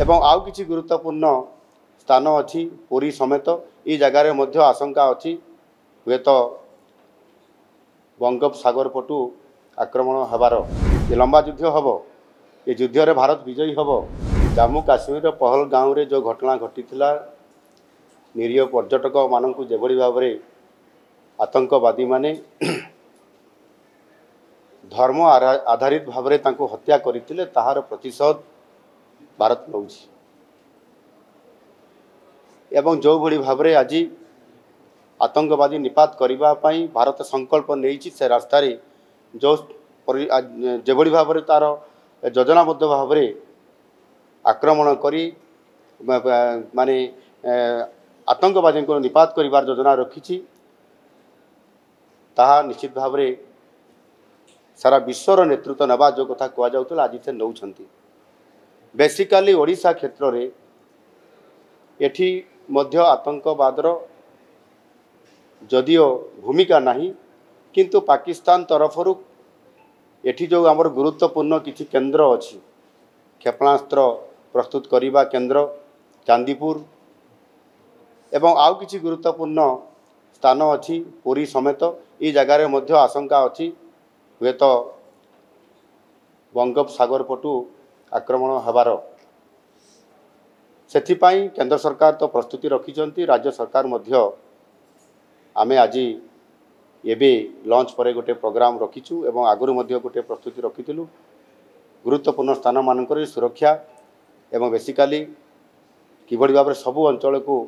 एवं आउ किछि गुरुत्वपूर्ण स्थान अच्छी पुरी समेत ये जगार मध्य आशंका अच्छी हुए तो बंगोपसागर पटु आक्रमण हबार ये लंबा युद्ध हम ये युद्ध रे भारत विजयी हम। जम्मू काश्मीर पहलगाँव रे जो घटना घटी निरीह पर्यटक मानू जो भाव में आतंकवादी माने धर्म आधारित भाव में हत्या करते ताहार प्रतिशोध भारत नौ एवं जो भली भाव में आज आतंकवादी निपात करने भारत संकल्प नहीं से रास्तार जो भली भाव में तार योजनाबद्ध भाव में आक्रमण करी माने आतंकवादी को निपात करिवार योजना रखी ताहा निश्चित भाव में सारा विश्वर नेतृत्व नवा जो कथा कहला आज से नौ बेसिकाली ओडिशा क्षेत्र में एठी मध्य आतंकवादर जदियो भूमिका नहीं किंतु पाकिस्तान तरफरु एठी जो आमर गुरुत्वपूर्ण किछि केंद्र अछि क्षेपणास्त्र प्रस्तुत करिबा केंद्र चांदीपुर एवं आउ किछि गुरुत्वपूर्ण स्थान अछि पुरी समेत ये जगार मध्य आशंका अछि हुए तो बंगोपसागर पटु आक्रमण हबार सेथिपाई केंद्र सरकार तो प्रस्तुति रखिछंती राज्य सरकार मध्य आमे आज एबे लॉन्च पर गोटे प्रोग्राम रखीचु एवं आगुरी मध्य गोटे प्रस्तुति रखीलु गुरुत्वपूर्ण स्थान मानक सुरक्षा एवं बेसिकाली किभली भाव सबू अंचल को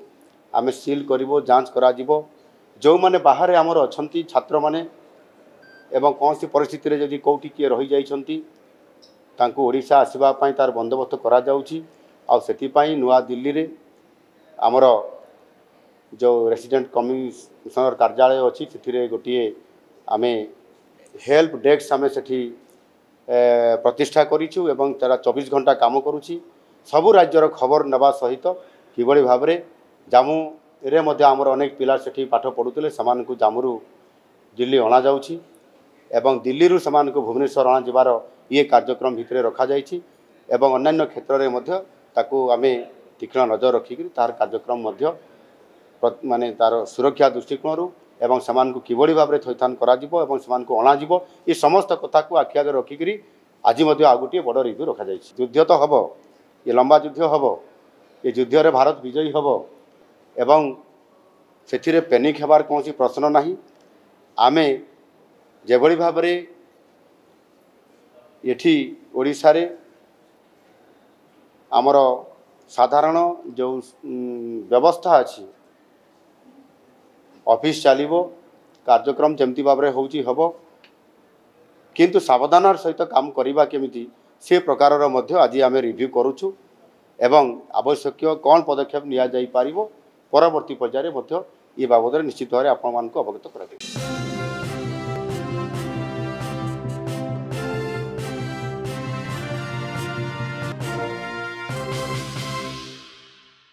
आम सील करिवो जांच करा जिवो जो माने बाहर आमर अछंती छात्र माने एवं कौन सी परिस्थिति रे जदि कोठी किए रही जाइछंती तांको ओडिशा आसीबा पई तार बंदोबस्त करा जाउची आ सेथिपाई नुआ दिल्ली रे आमर जो रेसिडेंट कमिशनर कार्यालय अच्छी से गोटे आम हेल्प डेस्क आम से प्रतिष्ठा करूँ एवं तारा 24 घंटा काम करुँची सबू राज्यर खबर नवा सहित किभली भाव में जम्मू रे मध्य आमर अनेक पिला सेठी पाठ पढ़ुते से जम्मू दिल्ली अणा जाउची एवं दिल्ली रू से भुवनेश्वर अणा जिबार ये कार्यक्रम भितर रखा जाइछि एवं अन्यान्य क्षेत्र में मध्य ताकू आम तीक्ष्ण नजर रखिक तार कार्यक्रम मध्य माने तार सुरक्षा दृष्टिकोण एवं सेमान को किभली भाव में थैथान करा जिवो एवं सेमान को अणा जिवो ये समस्त कथा को आखि आगे रखिक आज मध्य आ गोटे बड़ रिव्यू रखा जाइछि। युद्ध तो हम ये लंबा युद्ध हम ये युद्ध रे भारत विजयी हम एवं सेथिरे पैनिक हबार कौन प्रश्न नहीं। आमे जेभली भाव में एठी ओडिशा रे आमर साधारण जो व्यवस्था अच्छी ऑफिस चलो कार्यक्रम जमती भाव में होची हबो किंतु सावधानार सहित काम करिबा केमिति से प्रकार मध्य आज आम रिव्यू करूछु एवं आवश्यक कौन पदक्षेप निया जाई पारिबो परवर्ती पर्याय मध्य ये बाबद निश्चित भाव में आपण मानक अवगत करा।